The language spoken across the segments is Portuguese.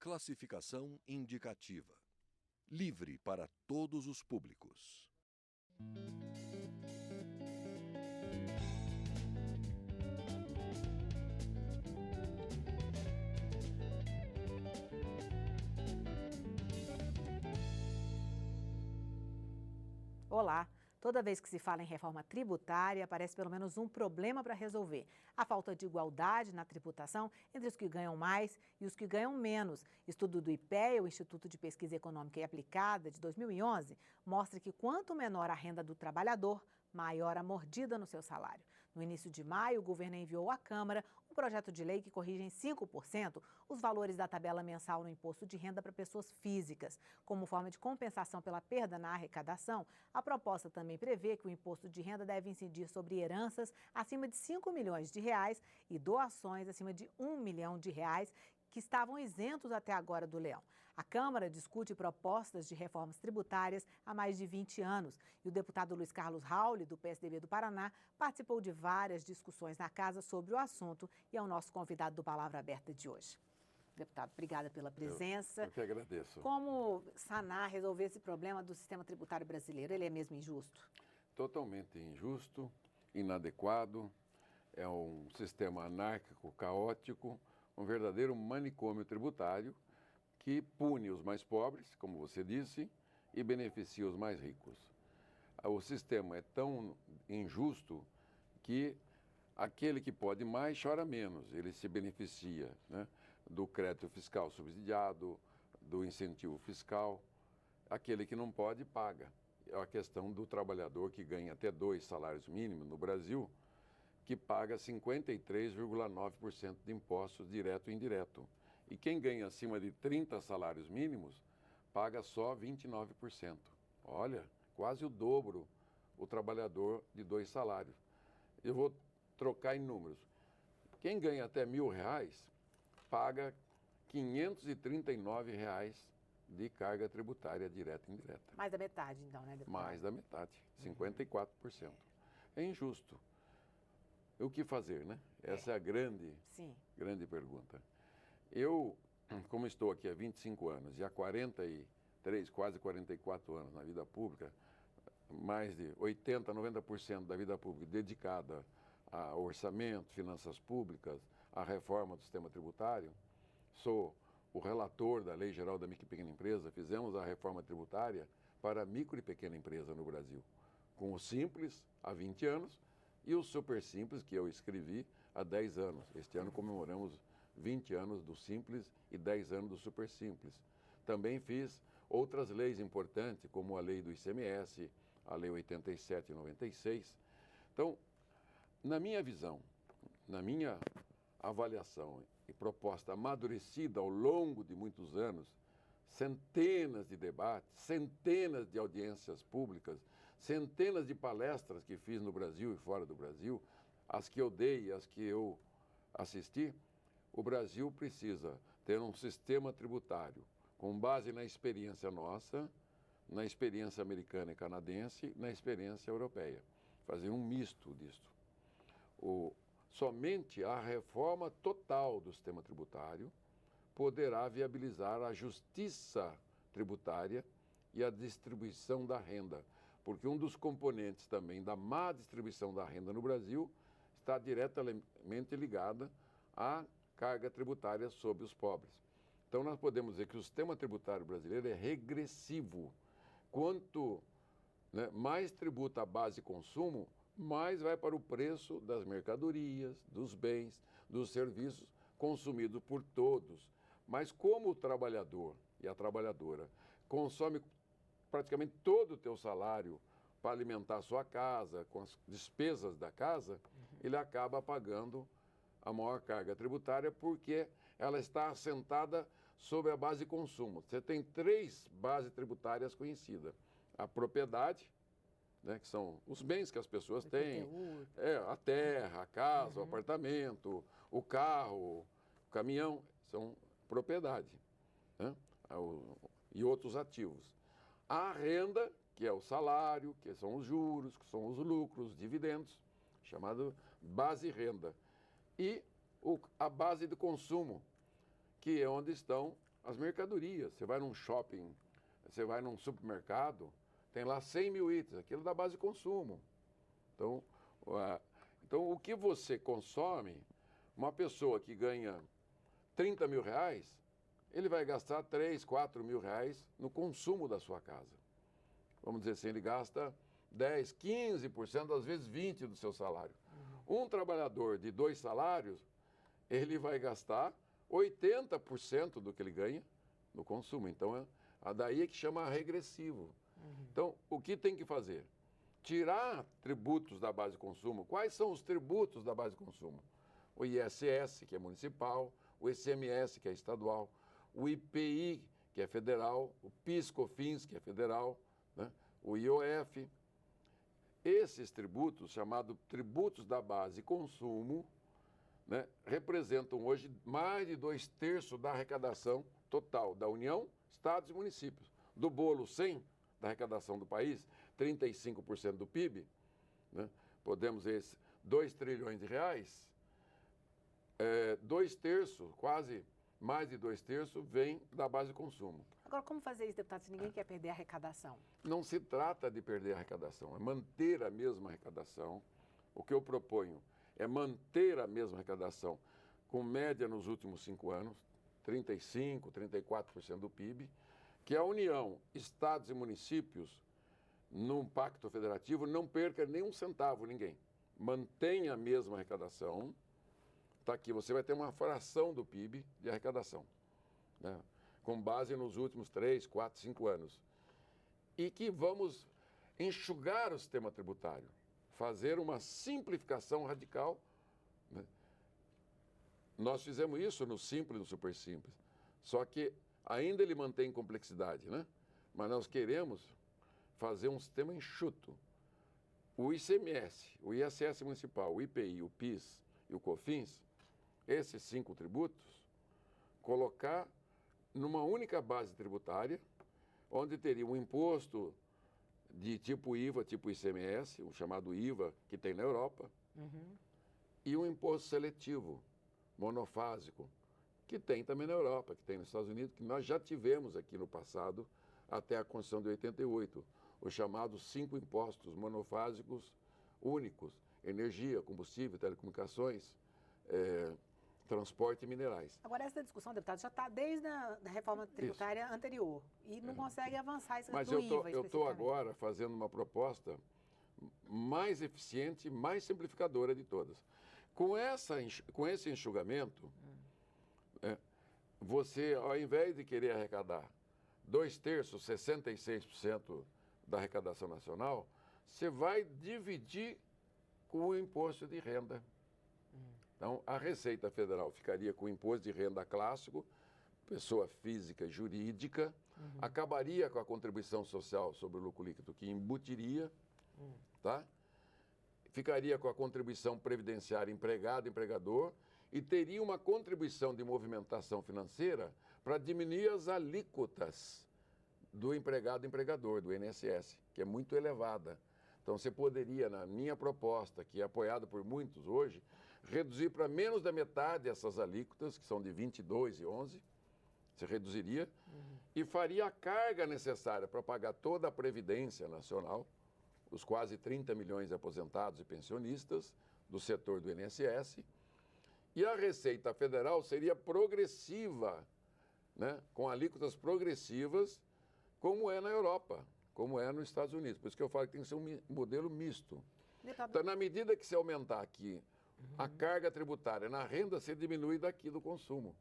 Classificação indicativa. Livre para todos os públicos. Olá! Toda vez que se fala em reforma tributária, aparece pelo menos um problema para resolver: a falta de igualdade na tributação entre os que ganham mais e os que ganham menos. Estudo do IPEA, o Instituto de Pesquisa Econômica e Aplicada, de 2011, mostra que quanto menor a renda do trabalhador, maior a mordida no seu salário. No início de maio, o governo enviou à Câmara um projeto de lei que corrige em 5% os valores da tabela mensal no imposto de renda para pessoas físicas. Como forma de compensação pela perda na arrecadação, a proposta também prevê que o imposto de renda deve incidir sobre heranças acima de 5 milhões de reais e doações acima de 1 milhão de reais, que estavam isentos até agora do leão. A Câmara discute propostas de reformas tributárias há mais de 20 anos e o deputado Luiz Carlos Rauli, do PSDB do Paraná, participou de várias discussões na casa sobre o assunto e é o nosso convidado do Palavra Aberta de hoje. Deputado, obrigada pela presença. Eu que agradeço. Como sanar, resolver esse problema do sistema tributário brasileiro? Ele é mesmo injusto? Totalmente injusto, inadequado, é um sistema anárquico, caótico, um verdadeiro manicômio tributário que pune os mais pobres, como você disse, e beneficia os mais ricos. O sistema é tão injusto que aquele que pode mais chora menos, ele se beneficia, né, do crédito fiscal subsidiado, do incentivo fiscal. Aquele que não pode, paga. É a questão do trabalhador que ganha até 2 salários mínimos no Brasil, que paga 53,9% de impostos direto e indireto. E quem ganha acima de 30 salários mínimos, paga só 29%. Olha, quase o dobro o trabalhador de 2 salários. Eu vou trocar em números. Quem ganha até R$1.000, paga R$539 de carga tributária direta e indireta. Mais da metade, então, né, deputado? Mais da metade, 54%. É injusto. O que fazer, né? Essa é a grande pergunta. Eu, como estou aqui há 25 anos e há 43, quase 44 anos na vida pública, mais de 80%, 90% da vida pública dedicada a orçamento, finanças públicas, à reforma do sistema tributário, sou o relator da Lei Geral da Micro e Pequena Empresa, fizemos a reforma tributária para a micro e pequena empresa no Brasil, com o Simples há 20 anos, e o Super Simples, que eu escrevi há 10 anos. Este ano comemoramos 20 anos do Simples e 10 anos do Super Simples. Também fiz outras leis importantes, como a lei do ICMS, a lei 87 e 96. Então, na minha visão, na minha avaliação e proposta amadurecida ao longo de muitos anos, centenas de debates, centenas de audiências públicas, centenas de palestras que fiz no Brasil e fora do Brasil, as que eu dei e as que eu assisti, o Brasil precisa ter um sistema tributário com base na experiência nossa, na experiência americana e canadense, na experiência europeia. Fazer um misto disso. Somente a reforma total do sistema tributário poderá viabilizar a justiça tributária e a distribuição da renda, porque um dos componentes também da má distribuição da renda no Brasil está diretamente ligada à carga tributária sobre os pobres. Então nós podemos dizer que o sistema tributário brasileiro é regressivo. Quanto, né, mais tributa a base de consumo, mais vai para o preço das mercadorias, dos bens, dos serviços consumidos por todos. Mas como o trabalhador e a trabalhadora consome praticamente todo o teu salário para alimentar a sua casa, com as despesas da casa, ele acaba pagando a maior carga tributária porque ela está assentada sobre a base de consumo. Você tem 3 bases tributárias conhecidas. A propriedade, né, que são os bens que as pessoas têm, a terra, a casa, o apartamento, o carro, o caminhão, são propriedade, né, e outros ativos. A renda, que é o salário, que são os juros, que são os lucros, os dividendos, chamado base renda. E a base de consumo, que é onde estão as mercadorias. Você vai num shopping, você vai num supermercado, tem lá 100 mil itens, aquilo da base de consumo. Então, o que você consome, uma pessoa que ganha 30 mil reais, ele vai gastar 3, 4 mil reais no consumo da sua casa. Vamos dizer assim, ele gasta 10, 15%, às vezes 20% do seu salário. Um trabalhador de 2 salários, ele vai gastar 80% do que ele ganha no consumo. Então, daí é que chama regressivo. Então, o que tem que fazer? Tirar tributos da base de consumo. Quais são os tributos da base de consumo? O ISS, que é municipal, o ICMS, que é estadual, o IPI, que é federal, o PIS/COFINS, que é federal, né? O IOF. Esses tributos, chamados tributos da base de consumo, né, representam hoje mais de 2/3 da arrecadação total da União, estados e municípios. Do bolo 100 da arrecadação do país, 35% do PIB, né, podemos ver 2 trilhões de reais, 2/3, quase mais de 2/3, vem da base de consumo. Agora, como fazer isso, deputado, se ninguém quer perder a arrecadação? Não se trata de perder a arrecadação, é manter a mesma arrecadação. O que eu proponho é manter a mesma arrecadação, com média nos últimos 5 anos, 35%, 34% do PIB, que a União, estados e municípios, num pacto federativo, não perca nem um centavo, ninguém. Mantenha a mesma arrecadação. Está aqui, você vai ter uma fração do PIB de arrecadação, né, com base nos últimos 3, 4, 5 anos. E que vamos enxugar o sistema tributário, fazer uma simplificação radical, né? Nós fizemos isso no Simples e no Super Simples, só que ainda ele mantém complexidade, né? Mas nós queremos fazer um sistema enxuto. O ICMS, o ISS municipal, o IPI, o PIS e o COFINS, esses 5 tributos, colocar numa única base tributária, onde teria um imposto de tipo IVA, tipo ICMS, o chamado IVA, que tem na Europa, e um imposto seletivo, monofásico, que tem também na Europa, que tem nos Estados Unidos, que nós já tivemos aqui no passado, até a Constituição de 88, os chamados 5 impostos monofásicos únicos: energia, combustível, telecomunicações, transporte e minerais. Agora, essa discussão, deputado, já está desde a reforma tributária anterior e não consegue avançar isso do IVA. Mas eu estou agora fazendo uma proposta mais eficiente, mais simplificadora de todas. Com esse enxugamento, você, ao invés de querer arrecadar 2/3, 66% da arrecadação nacional, você vai dividir com o imposto de renda. Então, a Receita Federal ficaria com o imposto de renda clássico, pessoa física e jurídica, acabaria com a contribuição social sobre o lucro líquido, que embutiria, tá? Ficaria com a contribuição previdenciária empregado-empregador e teria uma contribuição de movimentação financeira para diminuir as alíquotas do empregado-empregador, do INSS, que é muito elevada. Então, você poderia, na minha proposta, que é apoiada por muitos hoje, reduzir para menos da metade essas alíquotas, que são de 22 e 11, você reduziria, e faria a carga necessária para pagar toda a Previdência Nacional, os quase 30 milhões de aposentados e pensionistas do setor do INSS, e a Receita Federal seria progressiva, né, com alíquotas progressivas, como é na Europa, como é nos Estados Unidos. Por isso que eu falo que tem que ser um modelo misto. Então, na medida que você aumentar aqui a carga tributária na renda, você diminui daqui do consumo.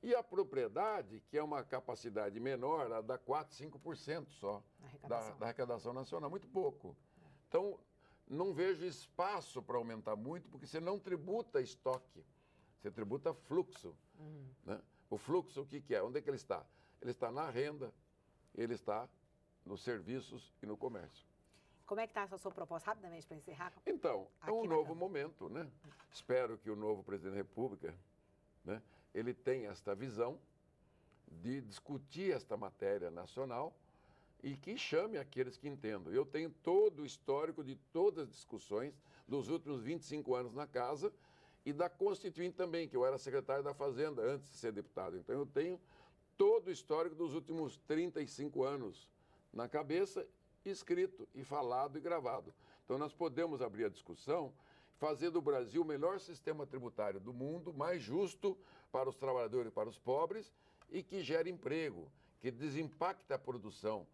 E a propriedade, que é uma capacidade menor, ela dá 4%, 5% só da arrecadação nacional, muito pouco. Então, não vejo espaço para aumentar muito, porque você não tributa estoque, você tributa fluxo. Né? O fluxo, o que é? Onde é que ele está? Ele está na renda, ele está nos serviços e no comércio. Como é que está a sua proposta, rapidamente, para encerrar? Então, é um novo momento, né? Espero que o novo presidente da República, né, ele tenha esta visão de discutir esta matéria nacional e que chame aqueles que entendam. Eu tenho todo o histórico de todas as discussões dos últimos 25 anos na Casa e da Constituinte também, que eu era secretário da Fazenda antes de ser deputado. Então, eu tenho todo todo o histórico dos últimos 35 anos na cabeça, escrito e falado e gravado. Então nós podemos abrir a discussão, fazer do Brasil o melhor sistema tributário do mundo, mais justo para os trabalhadores e para os pobres e que gere emprego, que desimpacta a produção,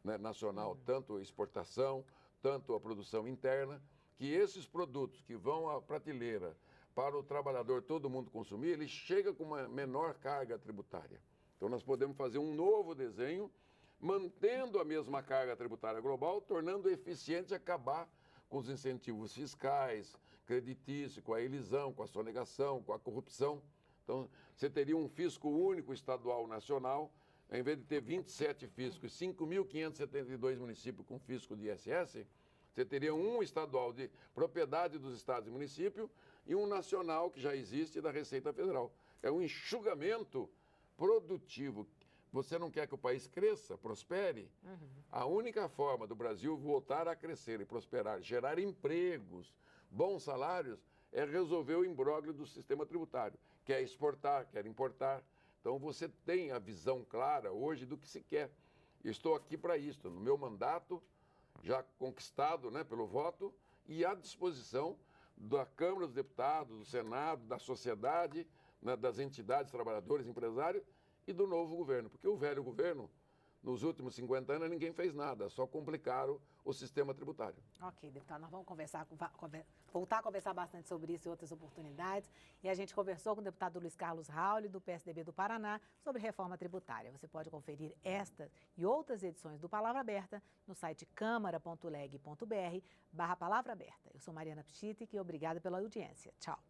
né, nacional, tanto a exportação, tanto a produção interna, que esses produtos que vão à prateleira para o trabalhador, todo mundo consumir, ele chega com uma menor carga tributária. Então nós podemos fazer um novo desenho, mantendo a mesma carga tributária global, tornando eficiente e acabar com os incentivos fiscais, creditícios, com a elisão, com a sonegação, com a corrupção. Então, você teria um fisco único estadual nacional, em vez de ter 27 fiscos, 5.572 municípios com fisco de ISS, você teria um estadual de propriedade dos estados e municípios e um nacional que já existe da Receita Federal. É um enxugamento produtivo. Você não quer que o país cresça, prospere? A única forma do Brasil voltar a crescer e prosperar, gerar empregos, bons salários, é resolver o imbróglio do sistema tributário. Quer exportar, quer importar. Então você tem a visão clara hoje do que se quer. Estou aqui para isso, no meu mandato, já conquistado, né, pelo voto, e à disposição da Câmara dos Deputados, do Senado, da sociedade, né, das entidades, trabalhadores, empresários, e do novo governo, porque o velho governo, nos últimos 50 anos, ninguém fez nada, só complicaram o sistema tributário. Ok, deputado, nós vamos voltar a conversar bastante sobre isso e outras oportunidades. E a gente conversou com o deputado Luiz Carlos Rauli, do PSDB do Paraná, sobre reforma tributária. Você pode conferir esta e outras edições do Palavra Aberta no site câmara.leg.br/Palavra Aberta. Eu sou Mariana Pschittig e obrigada pela audiência. Tchau.